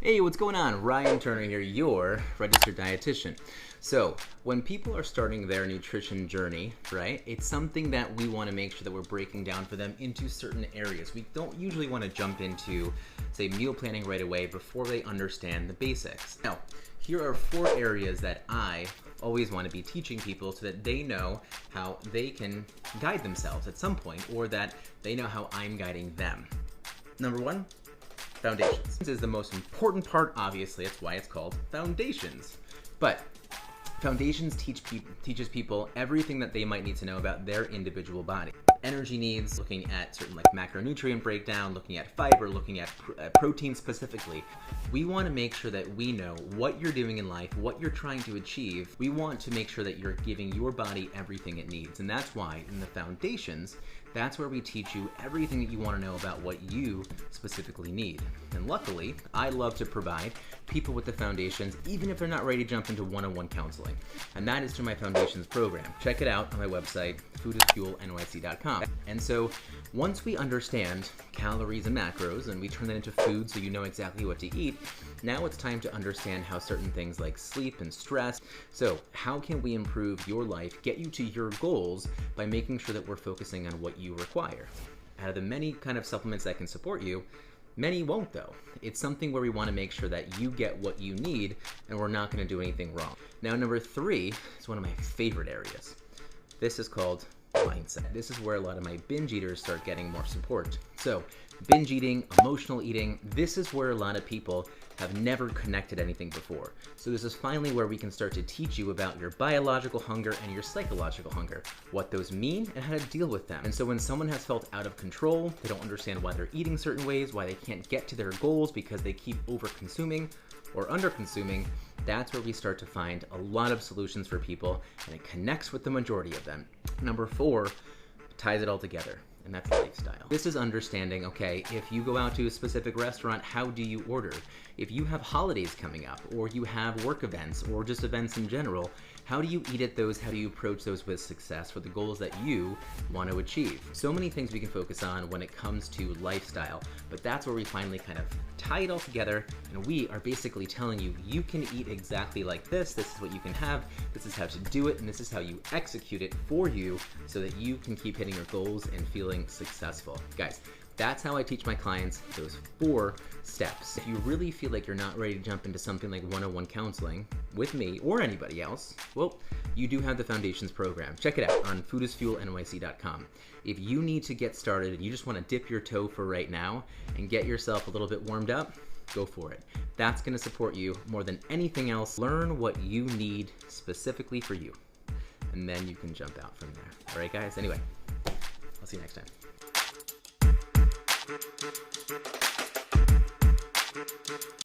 Hey, what's going on? Ryan Turner here, your registered dietitian. So, when people are starting their nutrition journey, right, it's something that we want to make sure that we're breaking down for them into certain areas. We don't usually want to jump into, say, meal planning right away before they understand the basics. Now, here are 4 areas that I always want to be teaching people so that they know how they can guide themselves at some point, or that they know how I'm guiding them. Number 1, foundations. This is the most important part, obviously. That's why it's called foundations. But foundations teaches people everything that they might need to know about their individual body. Energy needs, looking at certain like macronutrient breakdown, looking at fiber, looking at protein specifically. We want to make sure that we know what you're doing in life, what you're trying to achieve. We want to make sure that you're giving your body everything it needs. And that's why in the foundations, that's where we teach you everything that you want to know about what you specifically need. And luckily, I love to provide people with the foundations, even if they're not ready to jump into one-on-one counseling. And that is through my foundations program. Check it out on my website, foodisfuelnyc.com. And so once we understand calories and macros and we turn that into food so you know exactly what to eat, now it's time to understand how certain things like sleep and stress. So how can we improve your life, get you to your goals by making sure that we're focusing on what you require? Out of the many kind of supplements that can support you, many won't though. It's something where we want to make sure that you get what you need and we're not going to do anything wrong. Now, number 3 is one of my favorite areas. This is called mindset. This is where a lot of my binge eaters start getting more support. So binge eating, emotional eating, this is where a lot of people have never connected anything before. So this is finally where we can start to teach you about your biological hunger and your psychological hunger, what those mean and how to deal with them. And so when someone has felt out of control, they don't understand why they're eating certain ways, why they can't get to their goals because they keep over-consuming or under-consuming, that's where we start to find a lot of solutions for people, and it connects with the majority of them. Number 4 ties it all together, and that's lifestyle. This is understanding, okay, if you go out to a specific restaurant, how do you order? If you have holidays coming up, or you have work events, or just events in general, how do you eat at those? How do you approach those with success for the goals that you want to achieve? So many things we can focus on when it comes to lifestyle, but that's where we finally kind of tie it all together, and we are basically telling you, you can eat exactly like this is what you can have, this is how to do it, and this is how you execute it for you so that you can keep hitting your goals and feeling successful. Guys, that's how I teach my clients those 4 steps. If you really feel like you're not ready to jump into something like one-on-one counseling with me or anybody else, well, you do have the Foundations program. Check it out on foodisfuelnyc.com. If you need to get started and you just want to dip your toe for right now and get yourself a little bit warmed up, go for it. That's going to support you more than anything else. Learn what you need specifically for you, and then you can jump out from there. All right, guys? Anyway, I'll see you next time.